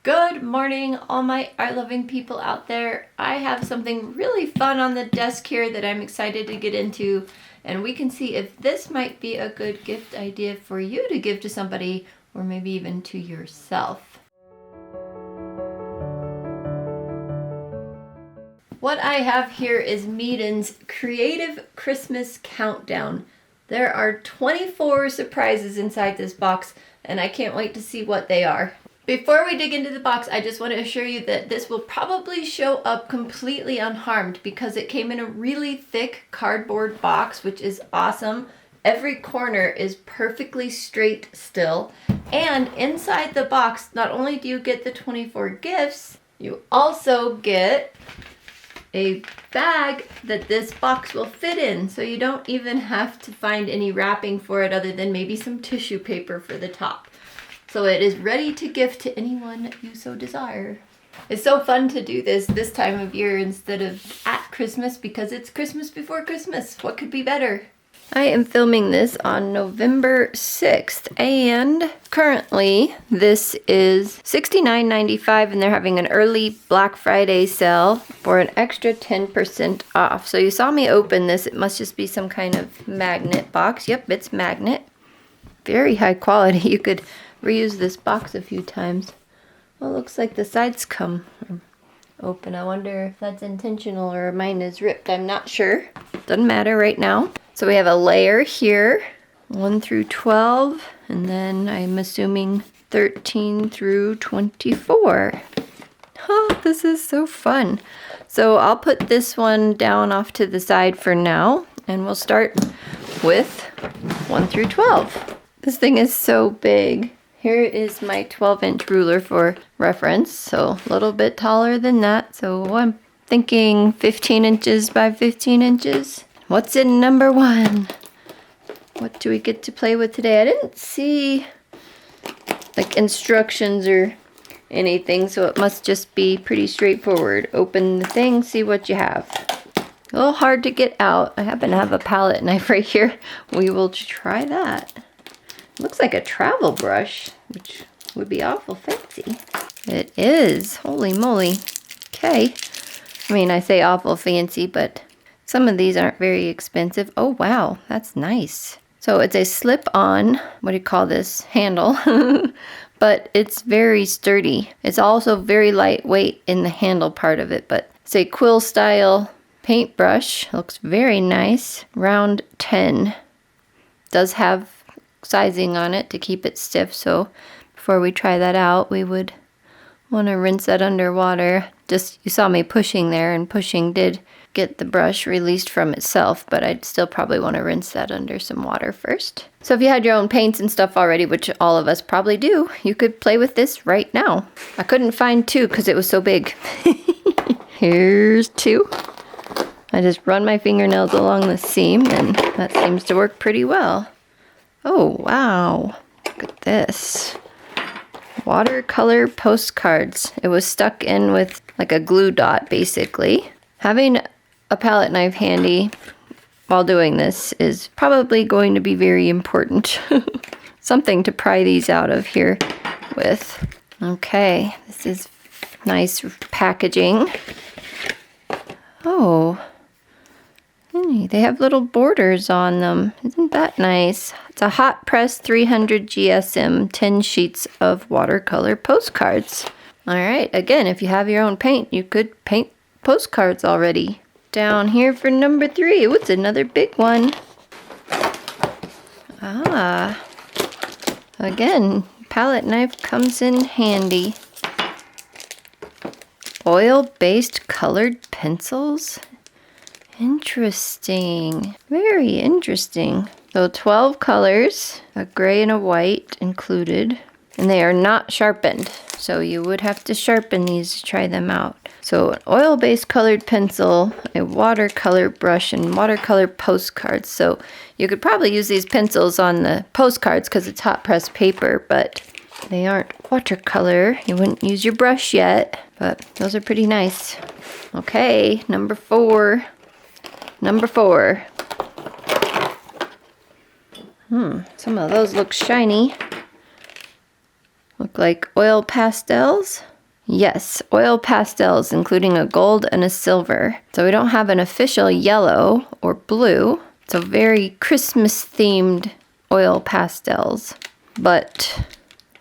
Good morning, all my art-loving people out there. I have something really fun on the desk here that I'm excited to get into, and we can see if this might be a good gift idea for you to give to somebody, or maybe even to yourself. What I have here is Meeden's Creative Christmas Countdown. There are 24 surprises inside this box, and I can't wait to see what they are. Before we dig into the box, I just want to assure you that this will probably show up completely unharmed because it came in a really thick cardboard box, which is awesome. Every corner is perfectly straight still. And inside the box, not only do you get the 24 gifts, you also get a bag that this box will fit in. So you don't even have to find any wrapping for it other than maybe some tissue paper for the top. So it is ready to gift to anyone you so desire. It's so fun to do this time of year instead of at Christmas because it's Christmas before Christmas. What could be better? I am filming this on November 6th and currently this is $69.95 and they're having an early Black Friday sale for an extra 10% off. So you saw me open this. It must just be some kind of magnet box. Yep, it's magnet. Very high quality. You could reuse this box a few times. Well, it looks like the sides come open. I wonder if that's intentional or mine is ripped. I'm not sure. Doesn't matter right now. So we have a layer here, 1 through 12, and then I'm assuming 13 through 24. Oh, this is so fun. So I'll put this one down off to the side for now, and we'll start with 1 through 12. This thing is so big. Here is my 12-inch ruler for reference, so a little bit taller than that. So I'm thinking 15 inches by 15 inches. What's in number 1? What do we get to play with today? I didn't see like instructions or anything, so it must just be pretty straightforward. Open the thing, see what you have. A little hard to get out. I happen to have a palette knife right here. We will try that. Looks like a travel brush, which would be awful fancy. It is. Holy moly. Okay. I mean, I say awful fancy, but some of these aren't very expensive. Oh, wow. That's nice. So it's a slip-on, what do you call this, handle, but it's very sturdy. It's also very lightweight in the handle part of it, but it's a quill-style paintbrush. Looks very nice. Round 10. Does have sizing on it to keep it stiff, so before we try that out we would want to rinse that underwater. Just, you saw me pushing there, and pushing did get the brush released from itself, but I'd still probably want to rinse that under some water first. So if you had your own paints and stuff already, which all of us probably do, you could play with this right now. I couldn't find 2 because it was so big. Here's 2. I just run my fingernails along the seam and that seems to work pretty well. Oh, wow. Look at this. Watercolor postcards. It was stuck in with like a glue dot, basically. Having a palette knife handy while doing this is probably going to be very important. Something to pry these out of here with. Okay, this is nice packaging. Oh. They have little borders on them. Isn't that nice? It's a hot press 300 GSM 10 sheets of watercolor postcards. All right, again, if you have your own paint, you could paint postcards already. Down here for number 3. What's another big one? Ah, again, palette knife comes in handy. Oil-based colored pencils. Interesting. Very interesting. So 12 colors, a gray and a white included, and they are not sharpened. So you would have to sharpen these to try them out. So an oil-based colored pencil, a watercolor brush, and watercolor postcards. So you could probably use these pencils on the postcards because it's hot pressed paper, but they aren't watercolor. You wouldn't use your brush yet, but those are pretty nice. Okay, number 4. Number 4. Some of those look shiny. Look like oil pastels. Yes, oil pastels, including a gold and a silver. So we don't have an official yellow or blue. So very Christmas-themed oil pastels. But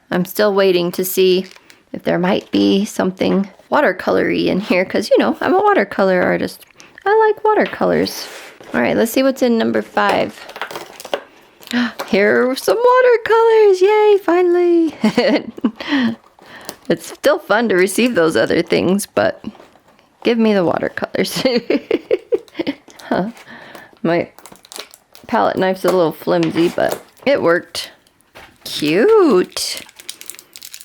I'm still waiting to see if there might be something watercolory in here, because, you know, I'm a watercolor artist. I like watercolors. All right, let's see what's in number 5. Here are some watercolors. Yay, finally. It's still fun to receive those other things, but give me the watercolors. Huh. My palette knife's a little flimsy, but it worked. Cute.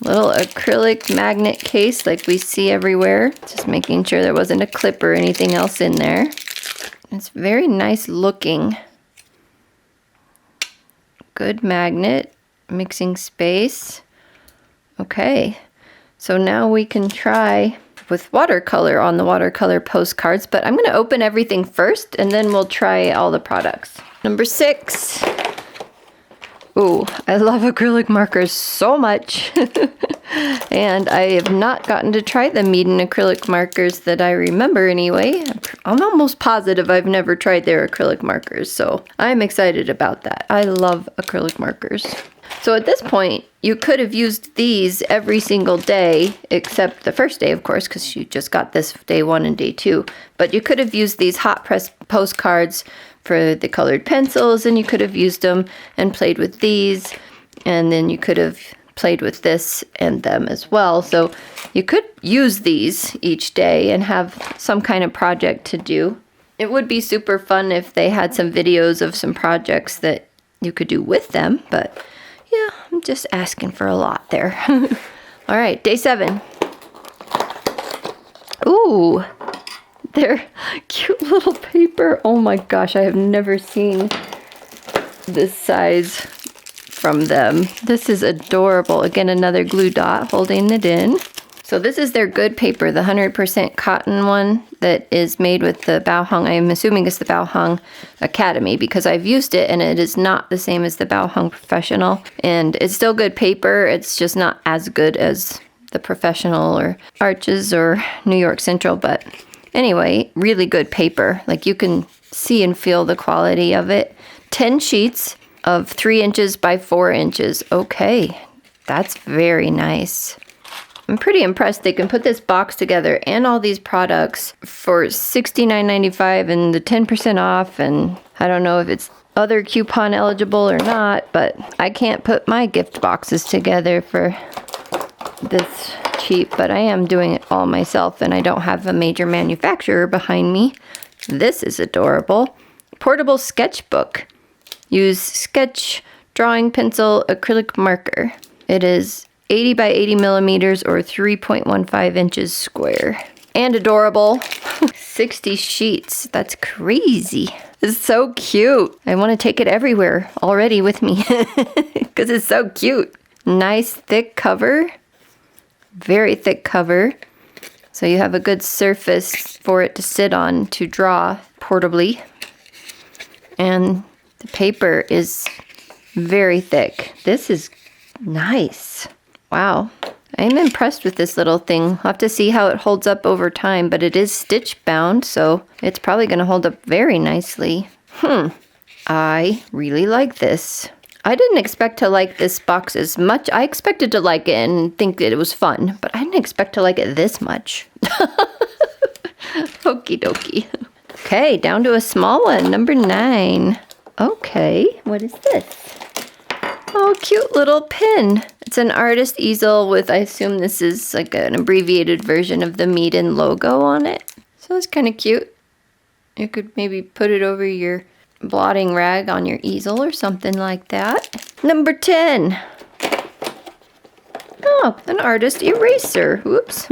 Little acrylic magnet case like we see everywhere. Just making sure there wasn't a clip or anything else in there. It's very nice looking. Good magnet. Mixing space. Okay. So now we can try with watercolor on the watercolor postcards, but I'm going to open everything first and then we'll try all the products. Number 6. Ooh, I love acrylic markers so much. And I have not gotten to try the Meeden acrylic markers that I remember anyway. I'm almost positive I've never tried their acrylic markers, so I'm excited about that. I love acrylic markers. So at this point, you could have used these every single day, except the first day, of course, because you just got this day 1 and day 2. But you could have used these hot press postcards for the colored pencils, and you could have used them and played with these, and then you could have played with this and them as well. So you could use these each day and have some kind of project to do. It would be super fun if they had some videos of some projects that you could do with them, but yeah, I'm just asking for a lot there. All right, day 7. Ooh, they're cute little paper. Oh my gosh, I have never seen this size from them. This is adorable. Again, another glue dot holding it in. So this is their good paper, the 100% cotton one that is made with the Bauhung. I'm assuming it's the Bauhung Academy because I've used it and it is not the same as the Bauhung Professional. And it's still good paper. It's just not as good as the Professional or Arches or New York Central. But anyway, really good paper. Like you can see and feel the quality of it. 10 sheets of 3 inches by 4 inches. Okay, that's very nice. I'm pretty impressed they can put this box together and all these products for $69.95 and the 10% off, and I don't know if it's other coupon eligible or not, but I can't put my gift boxes together for this cheap, but I am doing it all myself and I don't have a major manufacturer behind me. This is adorable. Portable sketchbook. Use sketch, drawing pencil, acrylic marker. It is 80 by 80 millimeters or 3.15 inches square. And adorable. 60 sheets. That's crazy. It's so cute. I want to take it everywhere already with me because it's so cute. Nice thick cover. Very thick cover. So you have a good surface for it to sit on to draw portably. And the paper is very thick. This is nice. Wow. I'm impressed with this little thing. I'll have to see how it holds up over time, but it is stitch bound, so it's probably going to hold up very nicely. I really like this. I didn't expect to like this box as much. I expected to like it and think that it was fun, but I didn't expect to like it this much. Okie dokie. Okay, down to a small one, number 9. Okay, what is this? Oh, cute little pin. It's an artist easel with, I assume this is like an abbreviated version of the Meeden logo on it. So it's kind of cute. You could maybe put it over your blotting rag on your easel or something like that. Number 10. Oh, an artist eraser. Whoops.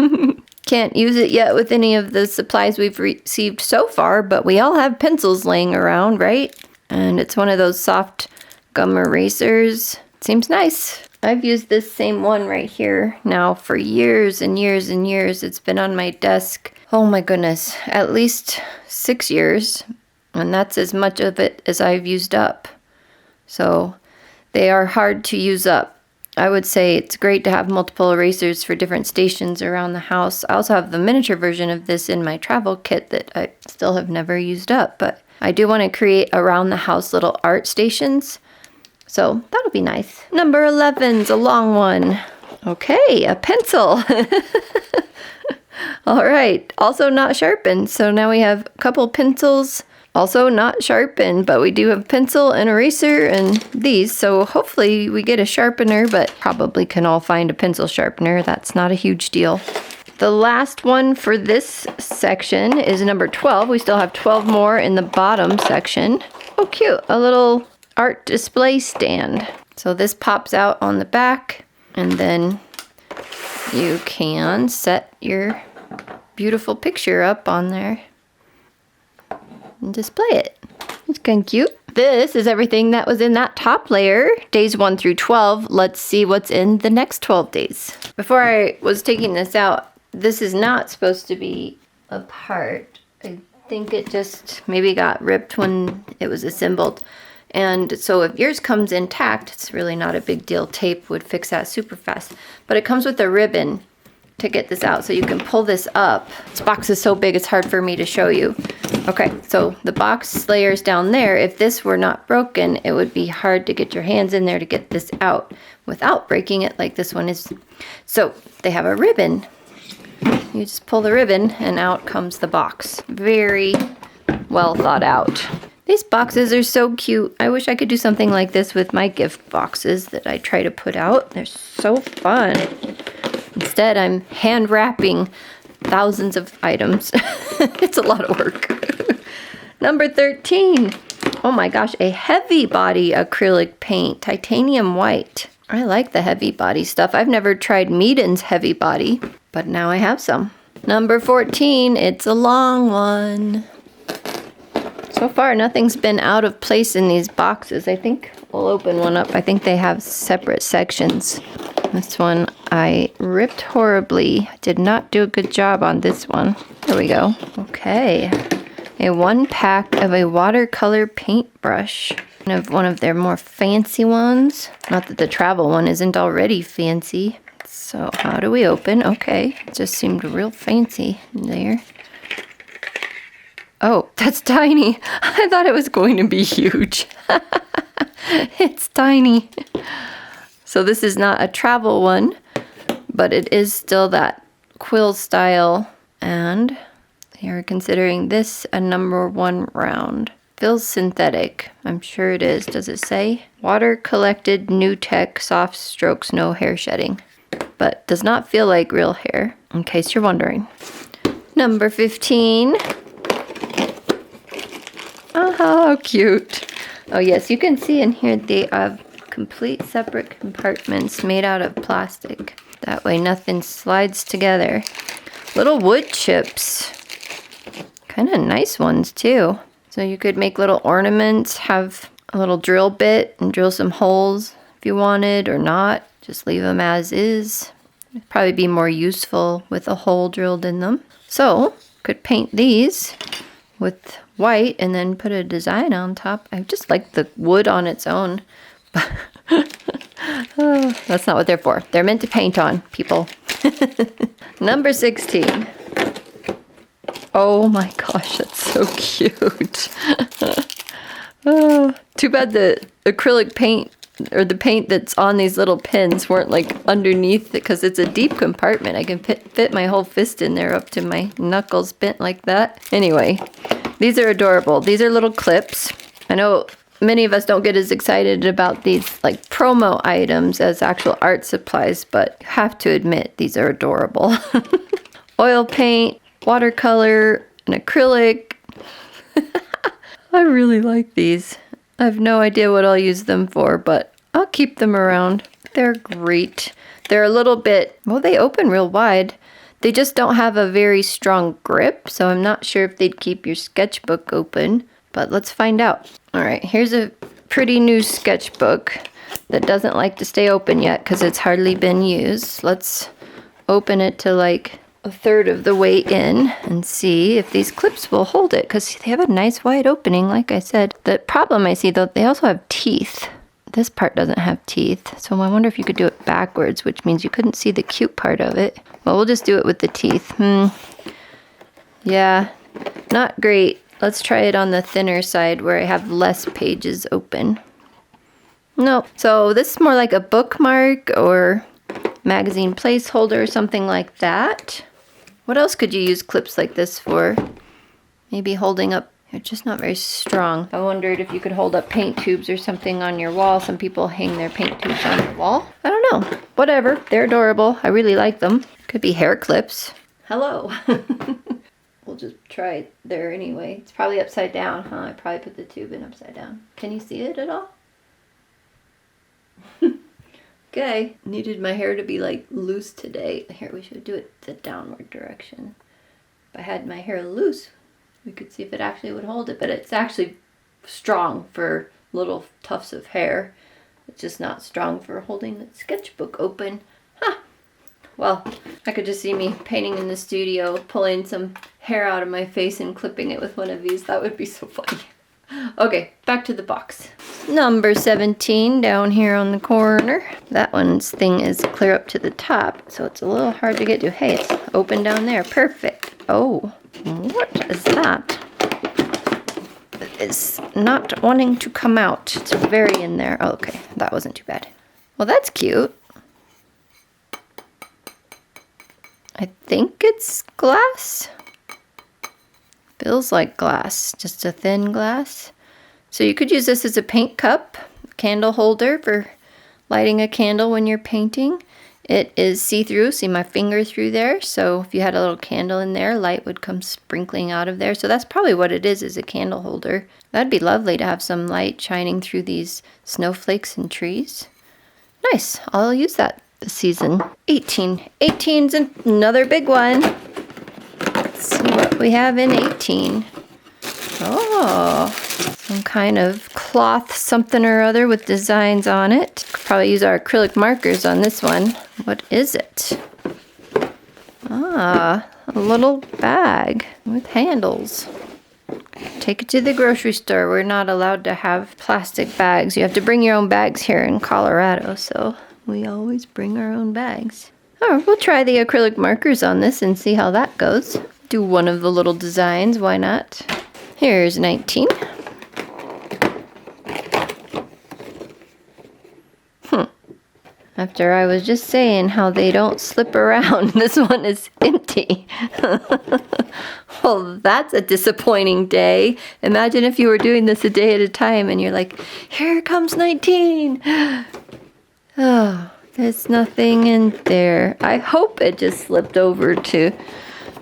Can't use it yet with any of the supplies we've received so far, but we all have pencils laying around, right? And it's one of those soft gum erasers. Seems nice. I've used this same one right here now for years and years and years. It's been on my desk. Oh my goodness, at least 6 years. And that's as much of it as I've used up. So they are hard to use up. I would say it's great to have multiple erasers for different stations around the house. I also have the miniature version of this in my travel kit that I still have never used up, but I do want to create around the house little art stations. So that'll be nice. Number 11's a long one. Okay, a pencil. All right, also not sharpened. So now we have a couple pencils, also not sharpened, but we do have pencil and eraser and these. So hopefully we get a sharpener, but probably can all find a pencil sharpener. That's not a huge deal. The last one for this section is number 12. We still have 12 more in the bottom section. Oh, cute, a little art display stand. So this pops out on the back, and then you can set your beautiful picture up on there and display it. It's kind of cute. This is everything that was in that top layer, days 1 through 12. Let's see what's in the next 12 days. Before I was taking this out, this is not supposed to be apart. I think it just maybe got ripped when it was assembled. And so if yours comes intact, it's really not a big deal. Tape would fix that super fast. But it comes with a ribbon to get this out, so you can pull this up. This box is so big it's hard for me to show you. Okay, so the box layers down there, if this were not broken, it would be hard to get your hands in there to get this out without breaking it like this one is. So they have a ribbon. You just pull the ribbon and out comes the box. Very well thought out. These boxes are so cute. I wish I could do something like this with my gift boxes that I try to put out. They're so fun. Instead, I'm hand wrapping thousands of items. It's a lot of work. Number 13. Oh my gosh, a heavy body acrylic paint, titanium white. I like the heavy body stuff. I've never tried Meeden's heavy body, but now I have some. Number 14, it's a long one. So far, nothing's been out of place in these boxes. I think we'll open one up. I think they have separate sections. This one I ripped horribly. Did not do a good job on this one. There we go. Okay. A 1 pack of a watercolor paintbrush. One of their more fancy ones. Not that the travel one isn't already fancy. So how do we open? Okay. It just seemed real fancy there. Oh, that's tiny. I thought it was going to be huge. It's tiny. So this is not a travel one, but it is still that quill style. And you're considering this a number 1 round. Feels synthetic. I'm sure it is. Does it say? Water collected new tech, soft strokes, no hair shedding. But does not feel like real hair, in case you're wondering. Number 15. Oh, how cute. Oh yes, you can see in here they have complete separate compartments made out of plastic. That way nothing slides together. Little wood chips. Kind of nice ones too. So you could make little ornaments, have a little drill bit and drill some holes if you wanted or not. Just leave them as is. It'd probably be more useful with a hole drilled in them. So could paint these with white and then put a design on top. I just like the wood on its own. Oh, that's not what they're for. They're meant to paint on, people. Number 16. Oh my gosh, that's so cute. Oh, too bad the acrylic paint or the paint that's on these little pins weren't like underneath it, because it's a deep compartment. I can fit my whole fist in there up to my knuckles bent like that. Anyway, these are adorable. These are little clips. I know many of us don't get as excited about these like promo items as actual art supplies, but you have to admit these are adorable. Oil paint, watercolor, and acrylic. I really like these. I have no idea what I'll use them for, but I'll keep them around. They're great. They're a little bit, well, they open real wide. They just don't have a very strong grip, so I'm not sure if they'd keep your sketchbook open, but let's find out. All right, here's a pretty new sketchbook that doesn't like to stay open yet because it's hardly been used. Let's open it to like a third of the way in and see if these clips will hold it, because they have a nice wide opening, like I said. The problem I see though, they also have teeth. this part doesn't have teeth. So I wonder if you could do it backwards, which means you couldn't see the cute part of it. Well, we'll just do it with the teeth. Yeah, not great. Let's try it on the thinner side where I have less pages open. No, so this is more like a bookmark or magazine placeholder or something like that. What else could you use clips like this for? Maybe holding up. They're just not very strong. I wondered if you could hold up paint tubes or something on your wall. Some people hang their paint tubes on the wall. I don't know. Whatever. They're adorable. I really like them. Could be hair clips. Hello. We'll just try it there anyway. It's probably upside down, huh? I probably put the tube in upside down. Can you see it at all? Okay. Needed my hair to be like loose today. Here, we should do it the downward direction. If I had my hair loose, we could see if it actually would hold it, but it's actually strong for little tufts of hair. It's just not strong for holding the sketchbook open. Huh. Well, I could just see me painting in the studio, pulling some hair out of my face and clipping it with one of these. That would be so funny. Okay, back to the box. Number 17 down here on the corner. That one's thing is clear up to the top, so it's a little hard to get to. Hey, it's open down there. Perfect. Oh, what is that? It's not wanting to come out. It's very in there. Oh, okay, that wasn't too bad. Well, that's cute. I think it's glass. Feels like glass, just a thin glass. So you could use this as a paint cup, candle holder for lighting a candle when you're painting. It is see-through, see my finger through there. So if you had a little candle in there, light would come sprinkling out of there. So that's probably what it is a candle holder. That'd be lovely to have some light shining through these snowflakes and trees. Nice, I'll use that this season. 18. 18's another big one. Let's see what we have in 18. Oh, some kind of cloth something or other with designs on it. Could probably use our acrylic markers on this one. What is it? Ah, a little bag with handles. Take it to the grocery store. We're not allowed to have plastic bags. You have to bring your own bags here in Colorado, so we always bring our own bags. Oh, we'll try the acrylic markers on this and see how that goes. Do one of the little designs, why not? Here's 19. After I was just saying how they don't slip around, this one is empty. Well, that's a disappointing day. Imagine if you were doing this a day at a time and you're like, here comes 19. Oh, there's nothing in there. I hope it just slipped over to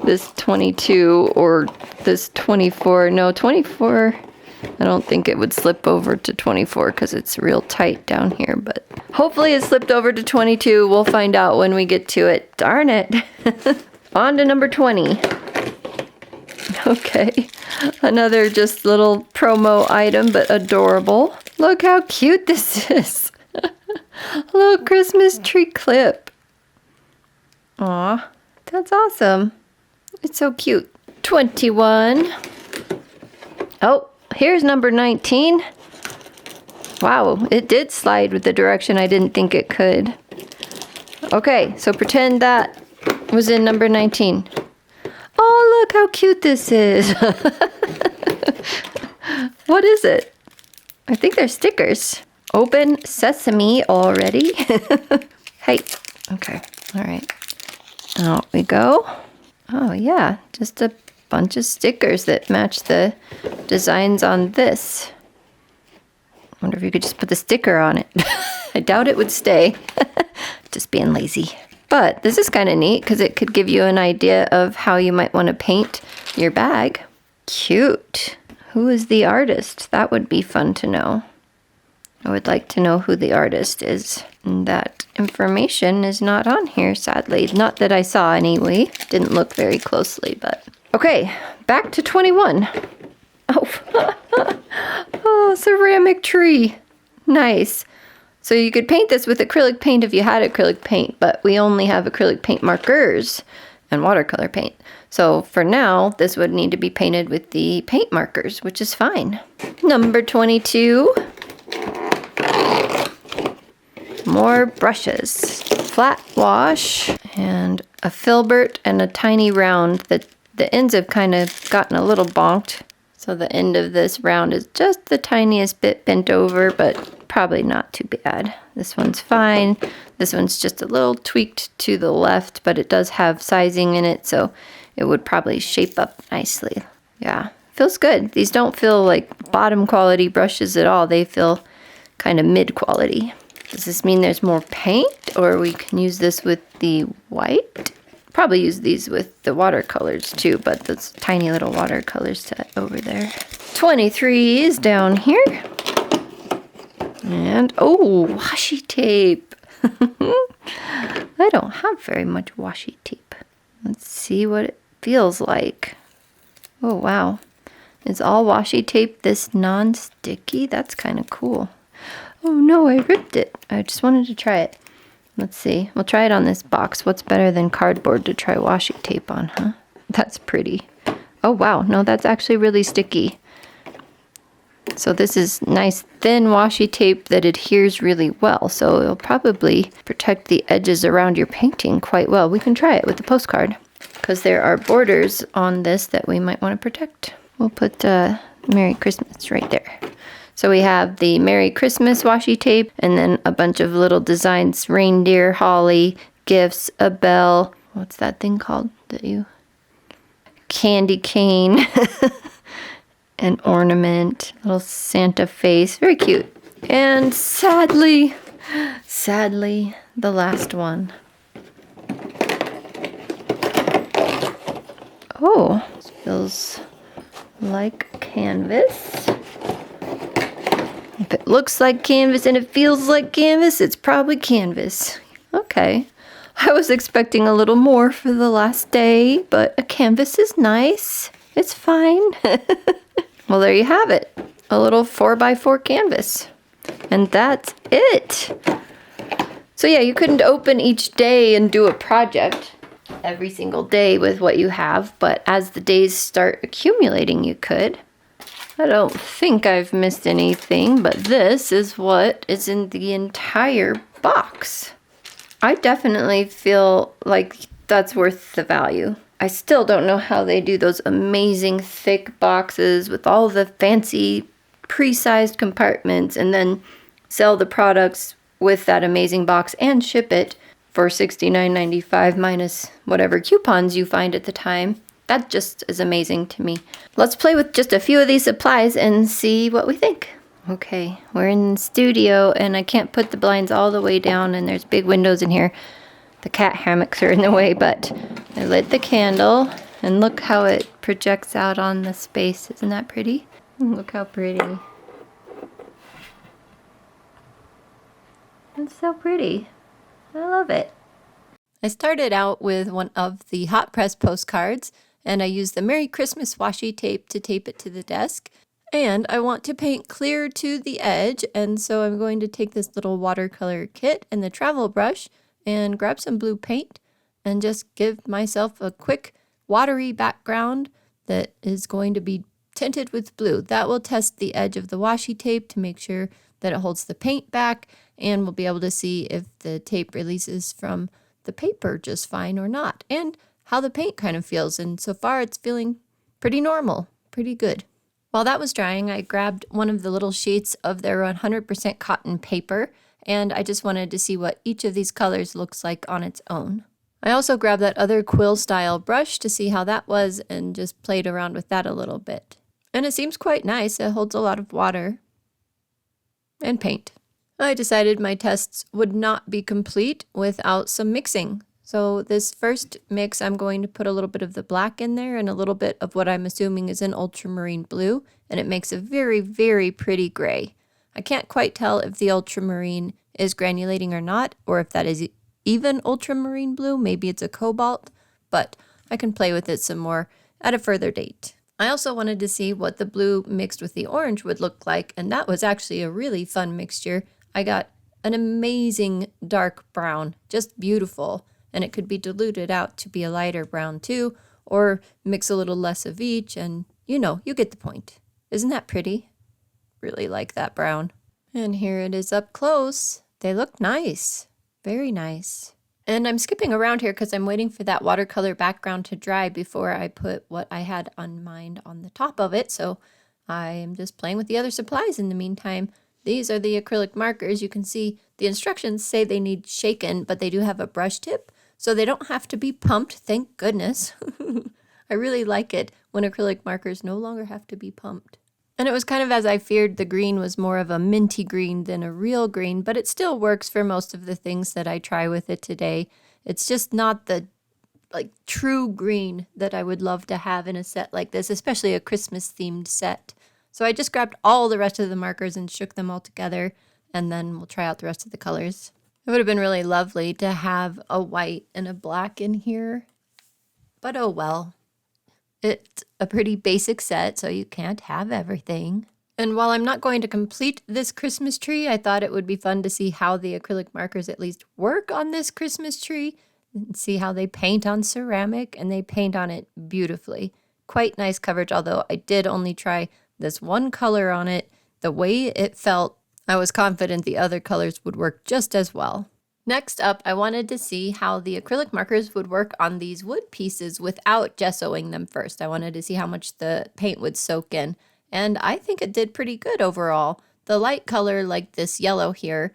this 22 or this 24. No, 24. I don't think it would slip over to 24 because it's real tight down here, but hopefully it slipped over to 22. We'll find out when we get to it. Darn it. On to number 20. Okay, another just little promo item, but adorable. Look how cute this is. A little Christmas tree clip. Aw, that's awesome. It's so cute. 21. Oh, here's number 19. Wow, it did slide with the direction I didn't think it could. Okay, so pretend that was in number 19. Oh, look how cute this is. What is it? I think they're stickers. Open sesame already. Hey, okay, all right. Out we go. Oh yeah, just a bunch of stickers that match the designs on this. Wonder if you could just put the sticker on it. I doubt it would stay. Just being lazy. But this is kind of neat because it could give you an idea of how you might want to paint your bag. Cute. Who is the artist? That would be fun to know. I would like to know who the artist is. And that information is not on here, sadly. Not that I saw anyway. Didn't look very closely, but... Okay, back to 21. Oh, oh, ceramic tree. Nice. So you could paint this with acrylic paint if you had acrylic paint, but we only have acrylic paint markers and watercolor paint. So for now, this would need to be painted with the paint markers, which is fine. Number 22. more brushes. Flat wash and a filbert and a tiny round. The ends have kind of gotten a little bonked. So the end of this round is just the tiniest bit bent over, but probably not too bad. This one's fine. This one's just a little tweaked to the left, but it does have sizing in it, so it would probably shape up nicely. Yeah, feels good. These don't feel like bottom quality brushes at all. They feel kind of mid quality. Does this mean there's more paint, or we can use this with the white? Probably use these with the watercolors too, but those tiny little watercolor set over there. 23 is down here. And, oh, washi tape. I don't have very much washi tape. Let's see what it feels like. Oh, wow. Is all washi tape this non-sticky? That's kind of cool. Oh no, I ripped it. I just wanted to try it. Let's see. We'll try it on this box. What's better than cardboard to try washi tape on, huh? That's pretty. Oh wow, no, that's actually really sticky. So this is nice thin washi tape that adheres really well. So it'll probably protect the edges around your painting quite well. We can try it with the postcard because there are borders on this that we might want to protect. We'll put Merry Christmas right there. So we have the Merry Christmas washi tape and then a bunch of little designs, reindeer, holly, gifts, a bell. What's that thing called that you? Candy cane, an ornament, little Santa face, very cute. And sadly, the last one. Oh, this feels like canvas. If it looks like canvas and it feels like canvas, it's probably canvas. Okay. I was expecting a little more for the last day, but a canvas is nice. It's fine. Well, there you have it. A little 4x4 canvas. And that's it. So yeah, you couldn't open each day and do a project every single day with what you have, but as the days start accumulating, you could. I don't think I've missed anything, but this is what is in the entire box. I definitely feel like that's worth the value. I still don't know how they do those amazing thick boxes with all the fancy pre-sized compartments and then sell the products with that amazing box and ship it for $69.95 minus whatever coupons you find at the time. That just is amazing to me. Let's play with just a few of these supplies and see what we think. Okay, we're in the studio and I can't put the blinds all the way down and there's big windows in here. The cat hammocks are in the way, but I lit the candle and look how it projects out on the space. Isn't that pretty? Look how pretty. It's so pretty. I love it. I started out with one of the hot press postcards and I used the Merry Christmas washi tape to tape it to the desk. And I want to paint clear to the edge, and so I'm going to take this little watercolor kit and the travel brush and grab some blue paint and just give myself a quick watery background that is going to be tinted with blue. That will test the edge of the washi tape to make sure that it holds the paint back, and we'll be able to see if the tape releases from the paper just fine or not, and how the paint kind of feels. And so far it's feeling pretty normal, pretty good. While that was drying, I grabbed one of the little sheets of their 100% cotton paper, and I just wanted to see what each of these colors looks like on its own. I also grabbed that other quill style brush to see how that was and just played around with that a little bit. And it seems quite nice. It holds a lot of water and paint. I decided my tests would not be complete without some mixing. So this first mix, I'm going to put a little bit of the black in there and a little bit of what I'm assuming is an ultramarine blue, and it makes a very, very pretty gray. I can't quite tell if the ultramarine is granulating or not, or if that is even ultramarine blue. Maybe it's a cobalt, but I can play with it some more at a further date. I also wanted to see what the blue mixed with the orange would look like, and that was actually a really fun mixture. I got an amazing dark brown, just beautiful. And it could be diluted out to be a lighter brown too, or mix a little less of each, and you get the point. Isn't that pretty? Really like that brown. And here it is up close. They look nice. Very nice. And I'm skipping around here because I'm waiting for that watercolor background to dry before I put what I had on mind on the top of it. So I am just playing with the other supplies in the meantime. These are the acrylic markers. You can see the instructions say they need shaken, but they do have a brush tip, so they don't have to be pumped, thank goodness. I really like it when acrylic markers no longer have to be pumped. And it was kind of as I feared. The green was more of a minty green than a real green, but it still works for most of the things that I try with it today. It's just not the true green that I would love to have in a set like this, especially a Christmas themed set. So I just grabbed all the rest of the markers and shook them all together, and then we'll try out the rest of the colors. It would have been really lovely to have a white and a black in here, but oh well. It's a pretty basic set, so you can't have everything. And while I'm not going to complete this Christmas tree, I thought it would be fun to see how the acrylic markers at least work on this Christmas tree and see how they paint on ceramic, and they paint on it beautifully. Quite nice coverage, although I did only try this one color on it. The way it felt, I was confident the other colors would work just as well. Next up, I wanted to see how the acrylic markers would work on these wood pieces without gessoing them first. I wanted to see how much the paint would soak in, and I think it did pretty good overall. The light color, like this yellow here,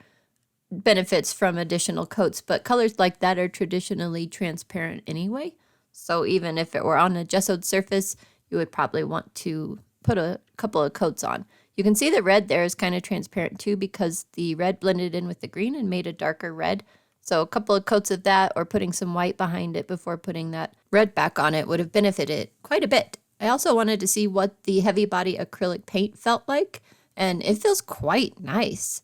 benefits from additional coats, but colors like that are traditionally transparent anyway. So even if it were on a gessoed surface, you would probably want to put a couple of coats on. You can see the red there is kind of transparent too because the red blended in with the green and made a darker red. So a couple of coats of that or putting some white behind it before putting that red back on it would have benefited quite a bit. I also wanted to see what the heavy body acrylic paint felt like, and it feels quite nice.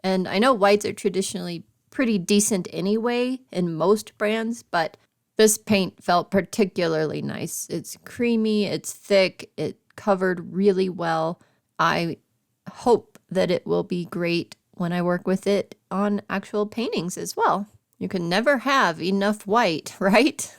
And I know whites are traditionally pretty decent anyway in most brands, but this paint felt particularly nice. It's creamy, it's thick, it covered really well. I hope that it will be great when I work with it on actual paintings as well. You can never have enough white, right?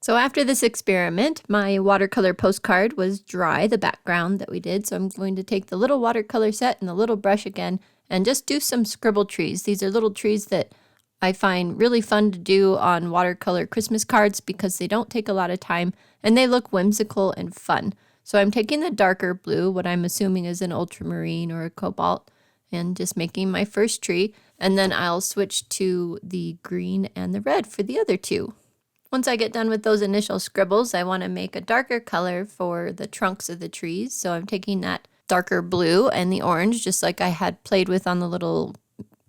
So after this experiment, my watercolor postcard was dry, the background that we did. So I'm going to take the little watercolor set and the little brush again and just do some scribble trees. These are little trees that I find really fun to do on watercolor Christmas cards because they don't take a lot of time and they look whimsical and fun. So I'm taking the darker blue, what I'm assuming is an ultramarine or a cobalt, and just making my first tree. And then I'll switch to the green and the red for the other two. Once I get done with those initial scribbles, I want to make a darker color for the trunks of the trees. So I'm taking that darker blue and the orange, just like I had played with on the little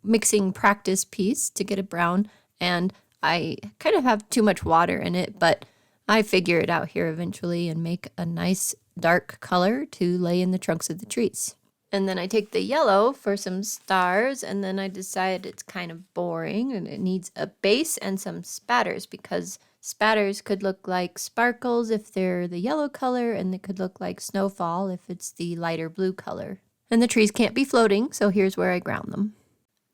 mixing practice piece to get a brown. And I kind of have too much water in it, but I figure it out here eventually and make a nice dark color to lay in the trunks of the trees. And then I take the yellow for some stars, and then I decide it's kind of boring and it needs a base and some spatters because spatters could look like sparkles if they're the yellow color, and they could look like snowfall if it's the lighter blue color. And the trees can't be floating, so here's where I ground them.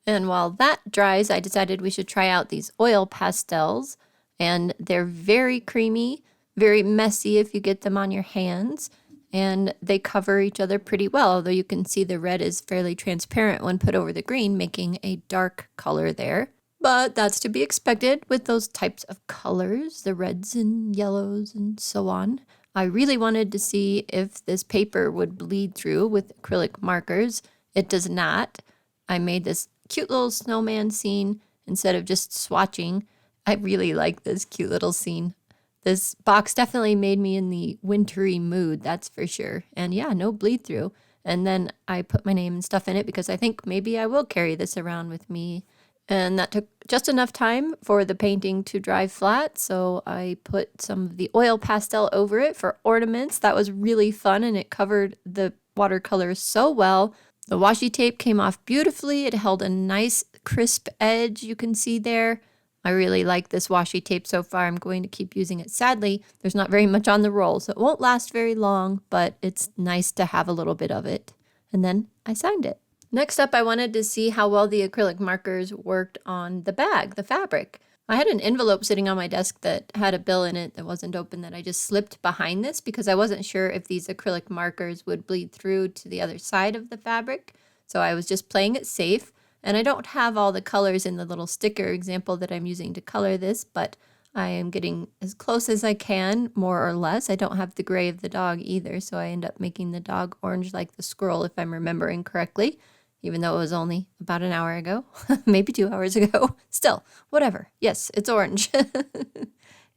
And while that dries, I decided we should try out these oil pastels, and they're very creamy, very messy if you get them on your hands, and they cover each other pretty well, although you can see the red is fairly transparent when put over the green, making a dark color there. But that's to be expected with those types of colors, the reds and yellows and so on. I really wanted to see if this paper would bleed through with acrylic markers. It does not. I made this cute little snowman scene instead of just swatching. I really like this cute little scene. This box definitely made me in the wintry mood, that's for sure. And yeah, no bleed through. And then I put my name and stuff in it because I think maybe I will carry this around with me. And that took just enough time for the painting to dry flat, so I put some of the oil pastel over it for ornaments. That was really fun, and it covered the watercolors so well. The washi tape came off beautifully. It held a nice crisp edge you can see there. I really like this washi tape so far. I'm going to keep using it. Sadly, there's not very much on the roll, so it won't last very long, but it's nice to have a little bit of it. And then I signed it. Next up, I wanted to see how well the acrylic markers worked on the bag, the fabric. I had an envelope sitting on my desk that had a bill in it that wasn't open that I just slipped behind this because I wasn't sure if these acrylic markers would bleed through to the other side of the fabric. So I was just playing it safe. And I don't have all the colors in the little sticker example that I'm using to color this, but I am getting as close as I can, more or less. I don't have the gray of the dog either, so I end up making the dog orange like the squirrel, if I'm remembering correctly, even though it was only about an hour ago, maybe 2 hours ago. Still, whatever. Yes, it's orange.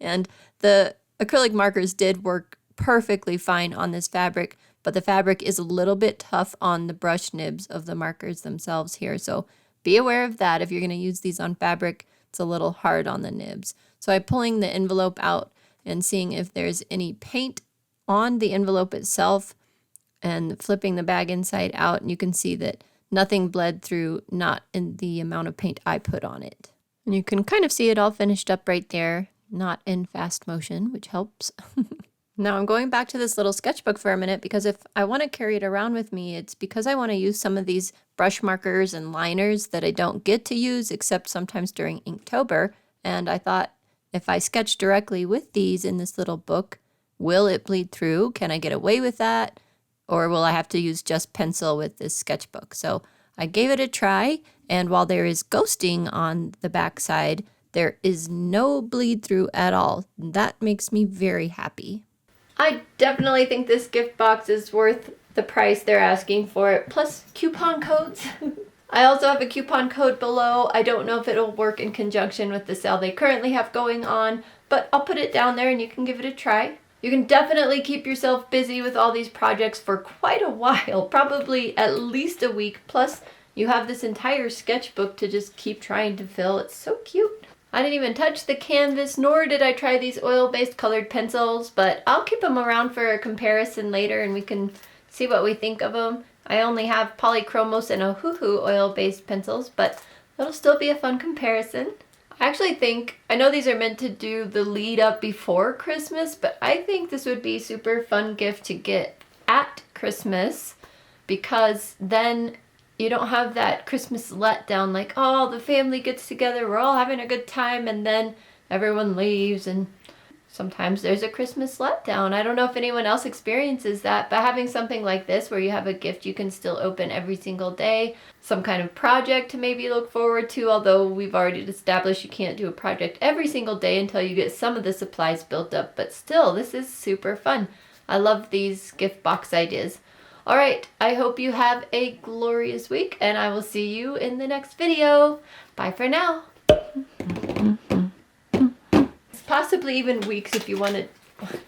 And the acrylic markers did work perfectly fine on this fabric, but the fabric is a little bit tough on the brush nibs of the markers themselves here. So be aware of that. If you're going to use these on fabric, it's a little hard on the nibs. So I'm pulling the envelope out and seeing if there's any paint on the envelope itself and flipping the bag inside out. And you can see that nothing bled through, not in the amount of paint I put on it. And you can kind of see it all finished up right there, not in fast motion, which helps. Now I'm going back to this little sketchbook for a minute because if I want to carry it around with me, it's because I want to use some of these brush markers and liners that I don't get to use except sometimes during Inktober. And I thought, if I sketch directly with these in this little book, will it bleed through? Can I get away with that? Or will I have to use just pencil with this sketchbook? So I gave it a try, and while there is ghosting on the back side, there is no bleed through at all. That makes me very happy. I definitely think this gift box is worth the price they're asking for it, plus coupon codes. I also have a coupon code below. I don't know if it'll work in conjunction with the sale they currently have going on, but I'll put it down there and you can give it a try. You can definitely keep yourself busy with all these projects for quite a while, probably at least a week, plus you have this entire sketchbook to just keep trying to fill. It's so cute. I didn't even touch the canvas, nor did I try these oil-based colored pencils, but I'll keep them around for a comparison later and we can see what we think of them. I only have Polychromos and Ohuhu oil-based pencils, but it'll still be a fun comparison. I actually think, I know these are meant to do the lead up before Christmas, but I think this would be a super fun gift to get at Christmas because then you don't have that Christmas letdown like, oh, the family gets together, we're all having a good time, and then everyone leaves, and sometimes there's a Christmas letdown. I don't know if anyone else experiences that, but having something like this where you have a gift you can still open every single day, some kind of project to maybe look forward to, although we've already established you can't do a project every single day until you get some of the supplies built up, but still, this is super fun. I love these gift box ideas. All right, I hope you have a glorious week, and I will see you in the next video. Bye for now. It's possibly even weeks if you want to.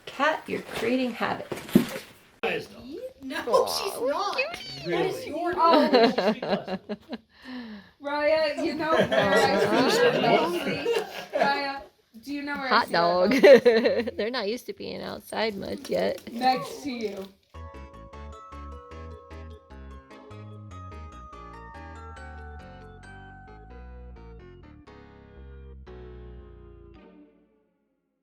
Cat, you're creating habit. No, she's not. Really? That is your Oh. Raya, you know where I see her mostly. Raya, do you know where I Hot see dog. her They're not used to being outside much yet. mostly? Next to you.